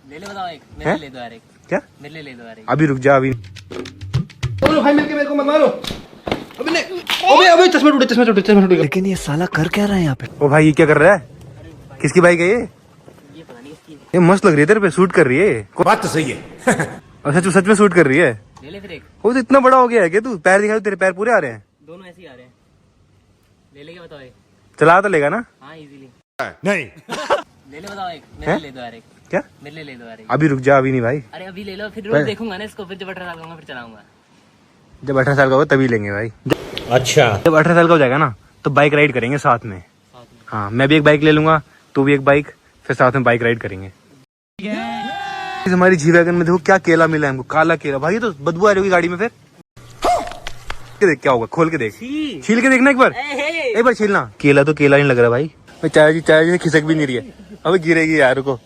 ले ले बताओ एक मेरे ले दो यार एक क्या मेरे ले दो यार एक अभी रुक जा अभी दोनों भाई मिलके मेरे को मत मारो। अबे नहीं, अबे चश्मा टूटे। लेकिन ये साला कर क्या रहा है यहाँ पे? ओ भाई ये क्या कर रहा है किसकी बाइक है ये पता नहीं किसकी ये मस्त लग रही है तेरे पे सूट कर रही है बात तो सही है। अच्छा तू सच में सूट कर रही है ले ले फिर एक वो तो इतना बड़ा हो गया है क्या तू पैर दिखा तेरे पैर पूरे आ रहे हैं दोनों ऐसे ही आ रहे हैं ले ले क्या बताओ एक चला तो लेगा ना हाँ इजीली नहीं ले ले बताओ एक मेरे ले दो यार एक क्या मेरे ले दो यार एक अभी रुक जा अभी नहीं भाई अरे अभी ले लो फिर रोज देखूंगा ना इसको फिर जब 18 साल का होगा फिर चलाऊंगा जब 18 साल का होगा तभी लेंगे भाई अच्छा जब 18 साल का हो जाएगा ना तो बाइक राइड करेंगे साथ में हाँ मैं भी एक बाइक ले लूंगा तू भी एक बाइक फिर साथ में बाइक राइड करेंगे हमारी जी वैगन में देखो क्या केला मिला है हमको काला केला भाई ये तो बदबू आ रही होगी गाड़ी में फिर के देख क्या होगा खोल के देख छील के देखना एक बार छीलना केला तो केला नहीं लग रहा भाई चाय जी खिसक भी नहीं रही है अब गिरेगी यार को